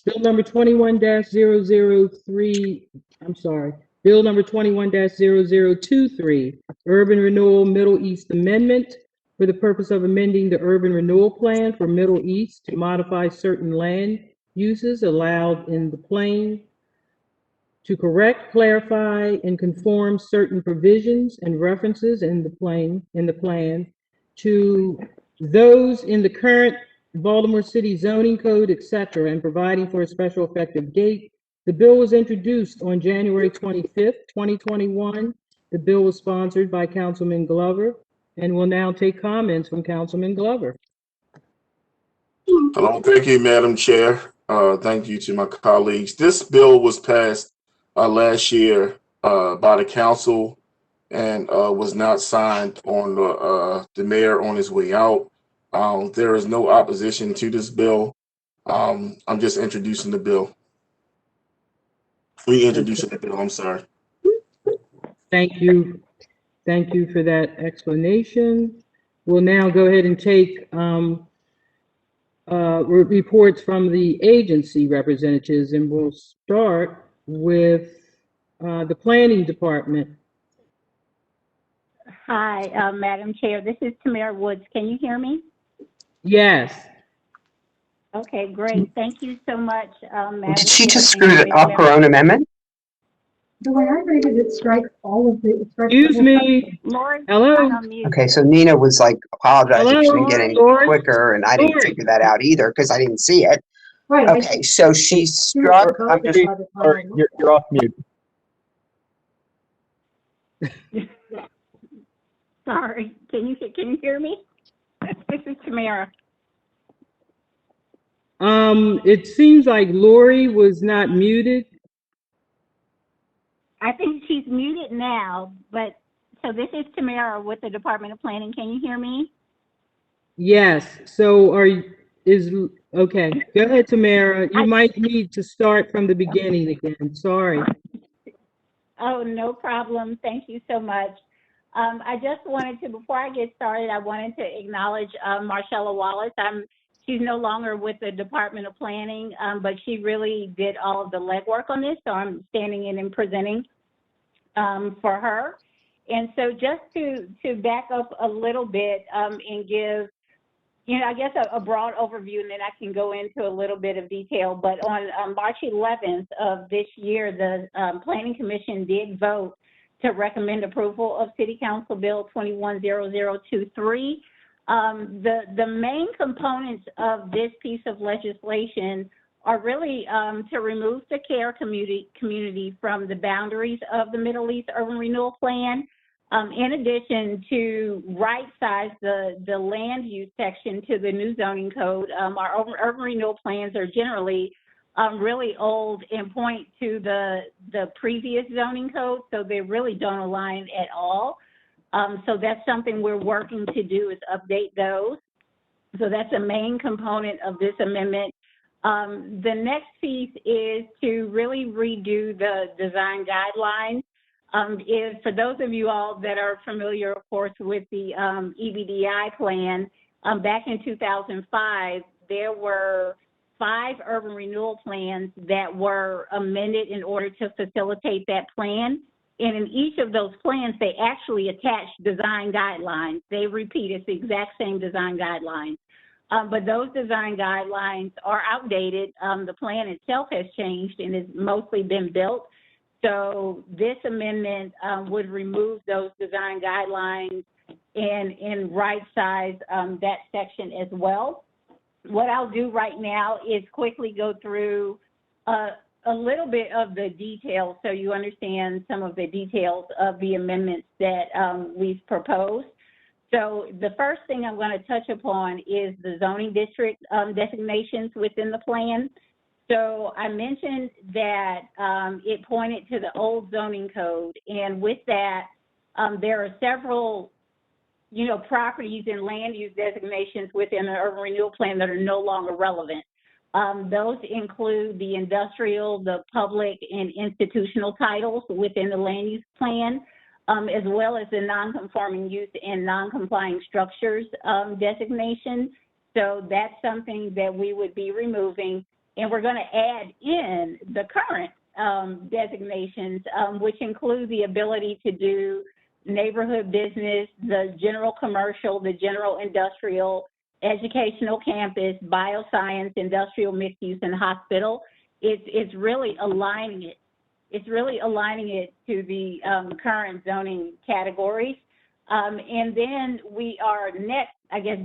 Bill number 21-003, I'm sorry, Bill number 21-0023, Urban Renewal Middle East Amendment for the purpose of amending the Urban Renewal Plan for Middle East to modify certain land uses allowed in the plain, to correct, clarify, and conform certain provisions and references in the plan to those in the current Baltimore City zoning code, etc., and providing for a special effective date. The bill was introduced on January 25th, 2021. The bill was sponsored by Councilman Glover, and will now take comments from Councilman Glover. Hello, thank you, Madam Chair. Thank you to my colleagues. This bill was passed last year by the council and was not signed on the mayor on his way out. There is no opposition to this bill. I'm just introducing the bill. Reintroducing the bill, I'm sorry. Thank you. Thank you for that explanation. We'll now go ahead and take reports from the agency representatives, and we'll start with the planning department. Hi, Madam Chair. This is Tamara Woods. Can you hear me? Yes. Okay, great. Thank you so much, Madam Did she Chair. just screw up her own amendment? The way I read it, it strikes all of the. Excuse me. Lori, Hello. Okay, so Nina was like apologizing she didn't get any Lori? quicker, and I didn't Lori? figure that out either because I didn't see it. Right. Okay, so she struck. I'm just, You're off mute. Sorry. Can you hear me? This is Tamara. It seems like Lori was not muted. I think she's muted now, but so this is Tamara with the Department of Planning. Can you hear me? Yes. So okay. Go ahead, Tamara. You might need to start from the beginning again. Sorry. Oh, no problem. Thank you so much. I just wanted to, before I get started, I wanted to acknowledge Marcella Wallace. She's no longer with the Department of Planning, but she really did all of the legwork on this, so I'm standing in and presenting for her. And so just to back up a little bit and give, I guess a broad overview, and then I can go into a little bit of detail. But on March 11th of this year, the Planning Commission did vote to recommend approval of City Council Bill 210023. The main components of this piece of legislation are really to remove the care community from the boundaries of the Middle East Urban Renewal Plan, in addition to right-size the land use section to the new zoning code. Our urban renewal plans are generally really old and point to the previous zoning code, so they really don't align at all. So that's something we're working to do, is update those. So that's a main component of this amendment. The next piece is to really redo the design guidelines. For those of you all that are familiar, of course, with the EBDI plan, back in 2005, there were 5 urban renewal plans that were amended in order to facilitate that plan. And in each of those plans, they actually attached design guidelines. They repeat, it's the exact same design guidelines. But those design guidelines are outdated. The plan itself has changed and has mostly been built. So this amendment would remove those design guidelines and right-size that section as well. What I'll do right now is quickly go through a little bit of the details so you understand some of the details of the amendments that we've proposed. So the first thing I'm going to touch upon is the zoning district designations within the plan. So I mentioned that it pointed to the old zoning code, and with that, there are several properties and land use designations within the urban renewal plan that are no longer relevant. Those include the industrial, the public, and institutional titles within the land use plan, as well as the non-conforming use and non-complying structures designation. So that's something that we would be removing. and we're going to add in the current designations, which include the ability to do neighborhood business, the general commercial, the general industrial, educational campus, bioscience, industrial mixed use, and hospital. It's really aligning it. It's really aligning it to the current zoning categories. And then we are next, I guess,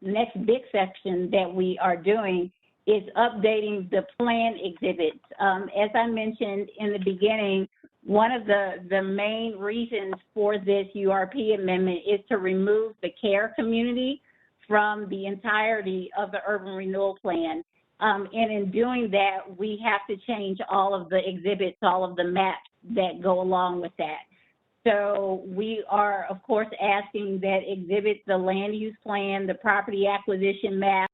next big section that we are doing is updating the plan exhibits. As I mentioned in the beginning, one of the main reasons for this URP amendment is to remove the care community from the entirety of the urban renewal plan. And in doing that, we have to change all of the exhibits, all of the maps that go along with that. So we are, of course, asking that exhibits the land use plan, the property acquisition map,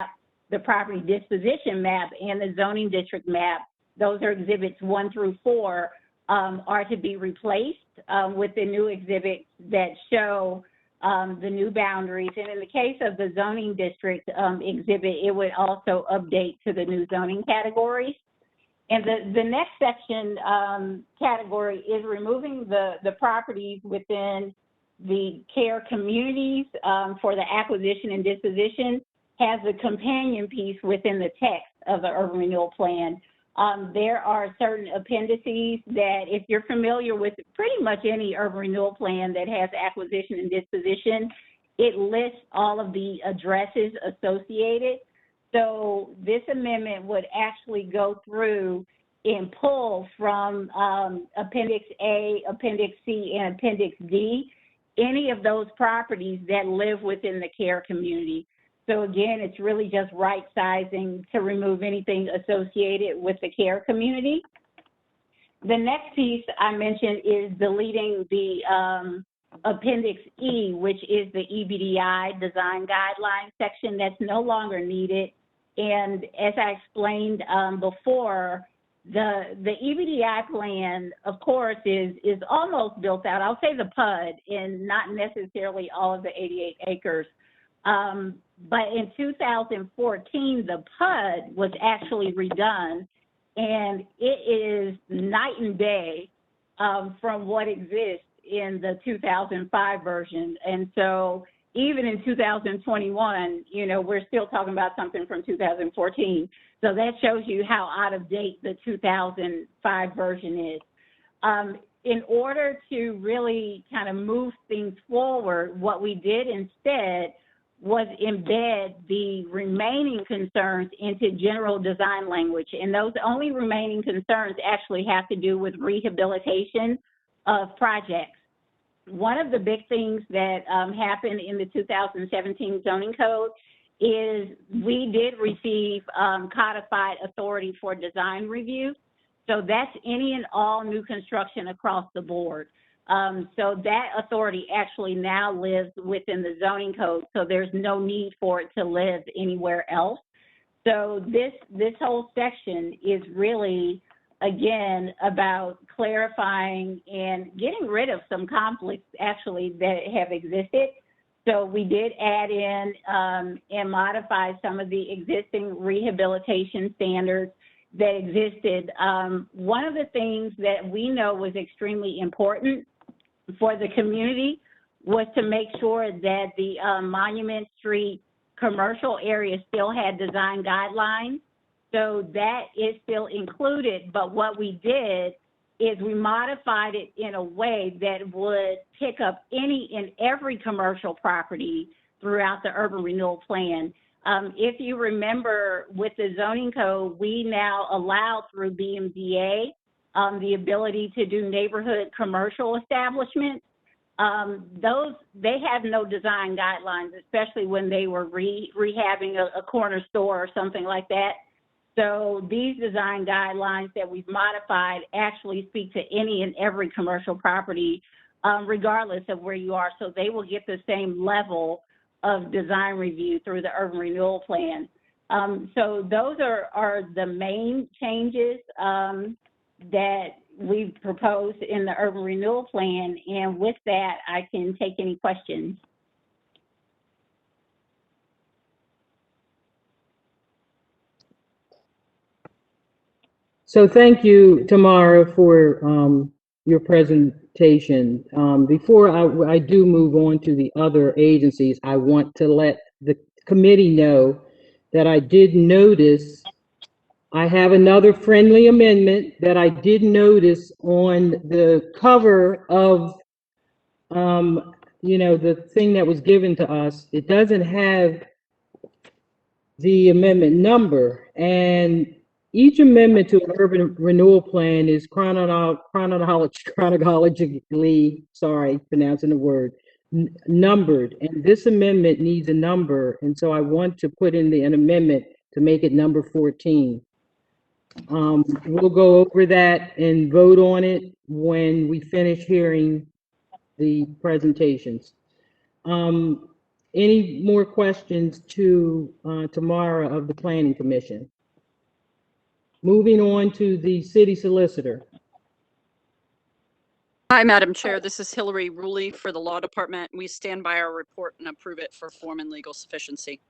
the property disposition map, and the zoning district map, those are exhibits 1 through 4, are to be replaced with the new exhibits that show the new boundaries. And in the case of the zoning district exhibit, it would also update to the new zoning categories. And the next section category is removing the properties within the care communities for the acquisition and disposition has a companion piece within the text of the urban renewal plan. There are certain appendices that, if you're familiar with pretty much any urban renewal plan that has acquisition and disposition, it lists all of the addresses associated. So this amendment would actually go through and pull from Appendix A, Appendix C, and Appendix D, any of those properties that live within the care community. So again, it's really just right sizing to remove anything associated with the care community. The next piece I mentioned is deleting the Appendix E, which is the EBDI design guidelines section that's no longer needed. And as I explained before, the EBDI plan, of course, is almost built out. I'll say the PUD, and not necessarily all of the 88 acres. But in 2014, the PUD was actually redone, and it is night and day from what exists in the 2005 version. And so even in 2021, you know, we're still talking about something from 2014. So that shows you how out of date the 2005 version is. In order to really kind of move things forward, what we did instead was embed the remaining concerns into general design language. And those only remaining concerns actually have to do with rehabilitation of projects. One of the big things that happened in the 2017 zoning code is we did receive codified authority for design review. So that's any and all new construction across the board. So that authority actually now lives within the zoning code, so there's no need for it to live anywhere else. So this whole section is really, again, about clarifying and getting rid of some conflicts actually that have existed. So we did add in and modify some of the existing rehabilitation standards that existed. One of the things that we know was extremely important for the community was to make sure that the Monument Street commercial area still had design guidelines. So that is still included, but what we did is we modified it in a way that would pick up any and every commercial property throughout the urban renewal plan. If you remember, with the zoning code, we now allow through BMDA the ability to do neighborhood commercial establishments. They have no design guidelines, especially when they were rehabbing a corner store or something like that. So these design guidelines that we've modified actually speak to any and every commercial property, regardless of where you are. So they will get the same level of design review through the urban renewal plan. So those are the main changes that we've proposed in the urban renewal plan. And with that, I can take any questions. So thank you, Tamara, for your presentation. Before I do move on to the other agencies, I want to let the committee know that I did notice, I have another friendly amendment that I did notice on the cover of, the thing that was given to us. It doesn't have the amendment number, and each amendment to an urban renewal plan is chronologically, sorry, pronouncing the word, numbered, and this amendment needs a number, and so I want to put in an amendment to make it number 14. We'll go over that and vote on it when we finish hearing the presentations. Any more questions to Tamara of the Planning Commission? Moving on to the city solicitor. Hi, Madam Chair. This is Hillary Ruley for the Law Department. We stand by our report and approve it for form and legal sufficiency.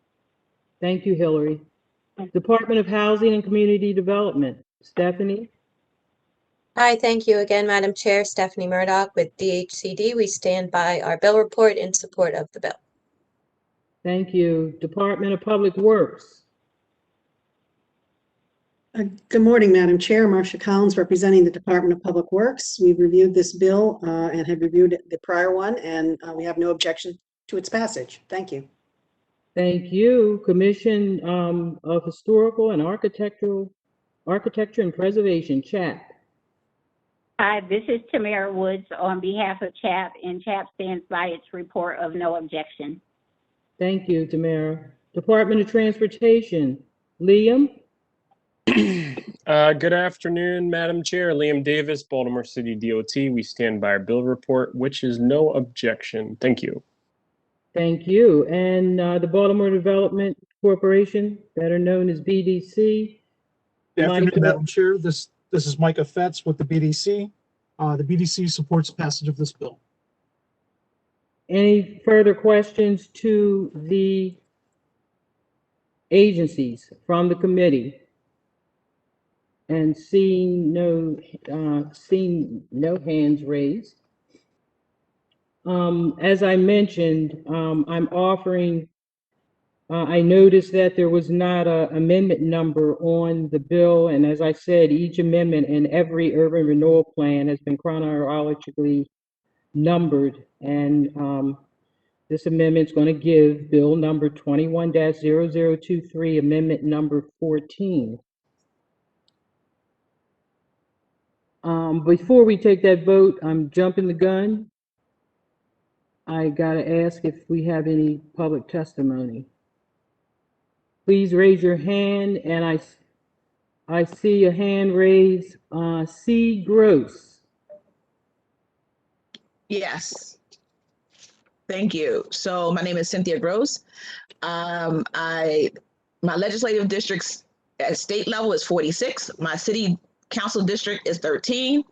Thank you, Hillary. Department of Housing and Community Development, Stephanie. Hi, thank you again, Madam Chair. Stephanie Murdoch with DHCD. We stand by our bill report in support of the bill. Thank you. Department of Public Works. Good morning, Madam Chair. Marcia Collins representing the Department of Public Works. We've reviewed this bill and have reviewed the prior one, and we have no objection to its passage. Thank you. Thank you. Commission of Historical and Architecture and Preservation, CHAP. Hi, this is Tamara Woods on behalf of CHAP, and CHAP stands by its report of no objection. Thank you, Tamara. Department of Transportation, Liam. Good afternoon, Madam Chair. Liam Davis, Baltimore City DOT. We stand by our bill report, which is no objection. Thank you. Thank you. And the Baltimore Development Corporation, better known as BDC. Good afternoon, Madam Chair. This is Micah Fetz with the BDC. The BDC supports passage of this bill. Any further questions to the agencies from the committee? And seeing no hands raised. As I mentioned, I'm offering, I noticed that there was not an amendment number on the bill. And as I said, each amendment in every urban renewal plan has been chronologically numbered. And this amendment is going to give bill number 21-0023, amendment number 14. Before we take that vote, I'm jumping the gun. I gotta ask if we have any public testimony. Please raise your hand, and I see a hand raised. C. Gross. Yes. Thank you. So my name is Cynthia Gross. My legislative districts at state level is 46. My city council district is 13.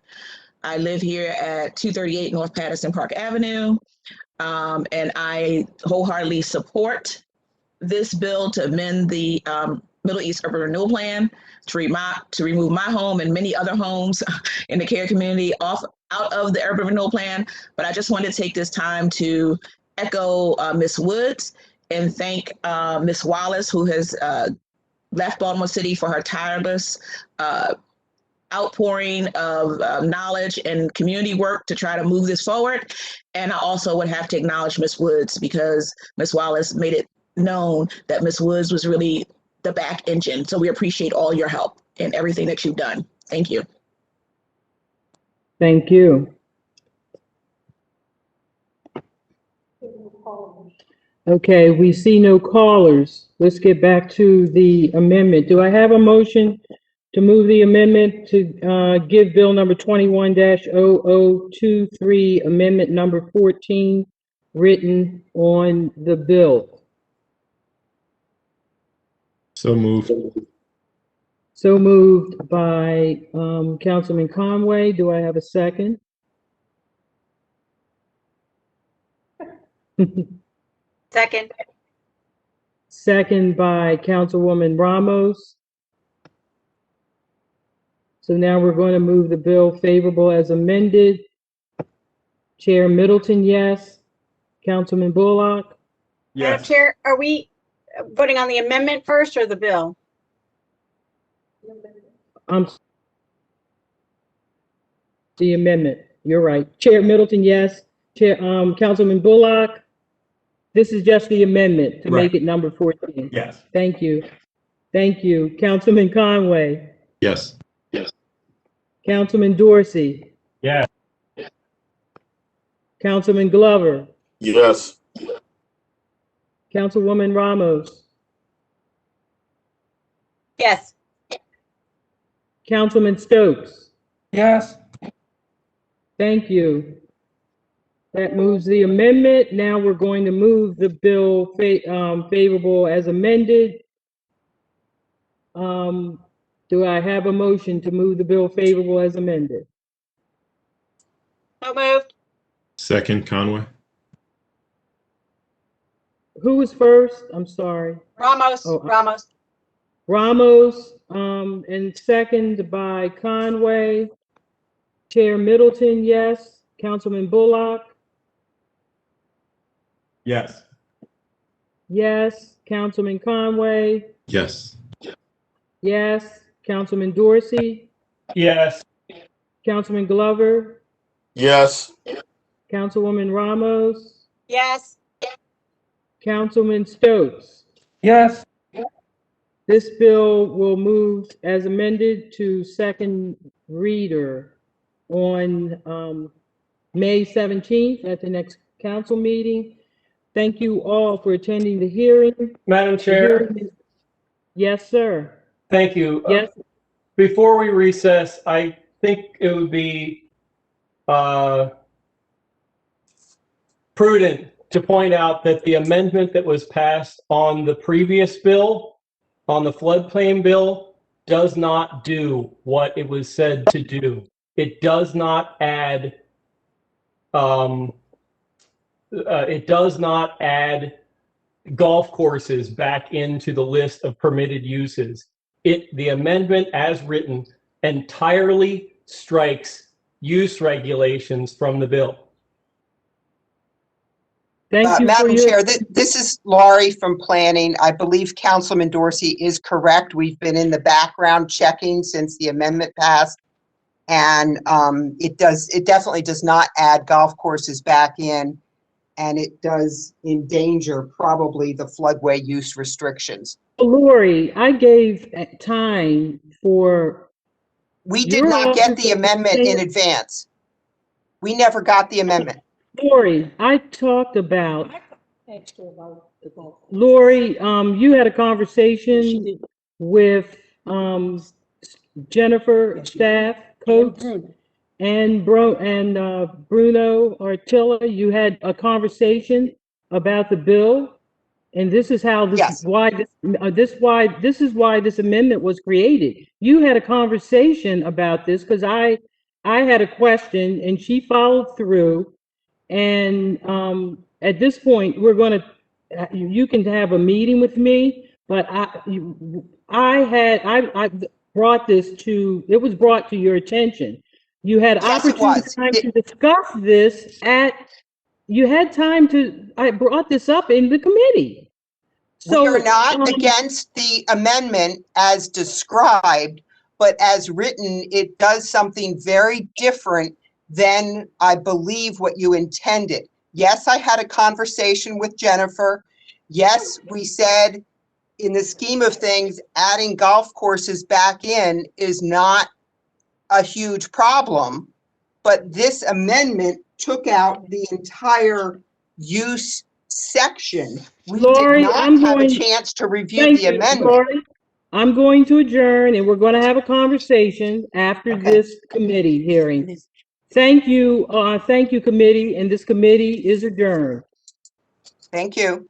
I live here at 238 North Patterson Park Avenue. And I wholeheartedly support this bill to amend the Middle East Urban Renewal Plan to remove my home and many other homes in the care community out of the Urban Renewal Plan. But I just wanted to take this time to echo Ms. Woods and thank Ms. Wallace, who has left Baltimore City, for her tireless outpouring of knowledge and community work to try to move this forward. And I also would have to acknowledge Ms. Woods, because Ms. Wallace made it known that Ms. Woods was really the back engine. So we appreciate all your help and everything that you've done. Thank you. Thank you. Okay, we see no callers. Let's get back to the amendment. Do I have a motion to move the amendment to give bill number 21-0023, amendment number 14, written on the bill? So moved. So moved by Councilman Conway. Do I have a second? Second. Second by Councilwoman Ramos. So now we're going to move the bill favorable as amended. Chair Middleton, yes. Councilman Bullock? Madam Chair, are we voting on the amendment first or the bill? The amendment. You're right. Chair Middleton, yes. Chair, Councilman Bullock? This is just the amendment to make it number 14. Yes. Thank you. Thank you. Councilman Conway? Yes. Councilman Dorsey? Yes. Councilman Glover? Yes. Councilwoman Ramos? Yes. Councilman Stokes? Yes. Thank you. That moves the amendment. Now we're going to move the bill favorable as amended. Do I have a motion to move the bill favorable as amended? So moved. Second, Conway. Who was first? I'm sorry. Ramos. Oh, Ramos. Ramos, and second by Conway. Chair Middleton, yes. Councilman Bullock? Yes. Yes. Councilman Conway? Yes. Yes. Councilman Dorsey? Yes. Councilman Glover? Yes. Councilwoman Ramos? Yes. Councilman Stokes? Yes. This bill will move as amended to second reader on May 17th at the next council meeting. Thank you all for attending the hearing. Madam Chair. Yes, sir. Thank you. Yes. Before we recess, I think it would be prudent to point out that the amendment that was passed on the previous bill, on the floodplain bill, does not do what it was said to do. It does not add golf courses back into the list of permitted uses. The amendment as written entirely strikes use regulations from the bill. Thank you Madam Chair, this is Laurie from Planning. I believe Councilman Dorsey is correct. We've been in the background checking since the amendment passed. And it definitely does not add golf courses back in, and it does endanger probably the floodway use restrictions. Lori, I gave time for. We did not get the amendment in advance. We never got the amendment. Lori, I talked about. Lori, you had a conversation with Jennifer, staff, Coates, and Bruno Artilla. You had a conversation about the bill, and this is how this Yes. is why this amendment was created. You had a conversation about this because I had a question and she followed through. And at this point, you can have a meeting with me, but I brought this to, it was brought to your attention. You had opportunity time to discuss this I brought this up in the committee. So we are not against the amendment as described, but as written, it does something very different than I believe what you intended. Yes, I had a conversation with Jennifer. Yes, we said in the scheme of things, adding golf courses back in is not a huge problem, but this amendment took out the entire use section. We Lori, did not have a chance to review the amendment. Lori, I'm going to adjourn and we're going to have a conversation after this committee hearing. Thank you, committee, and this committee is adjourned. Thank you.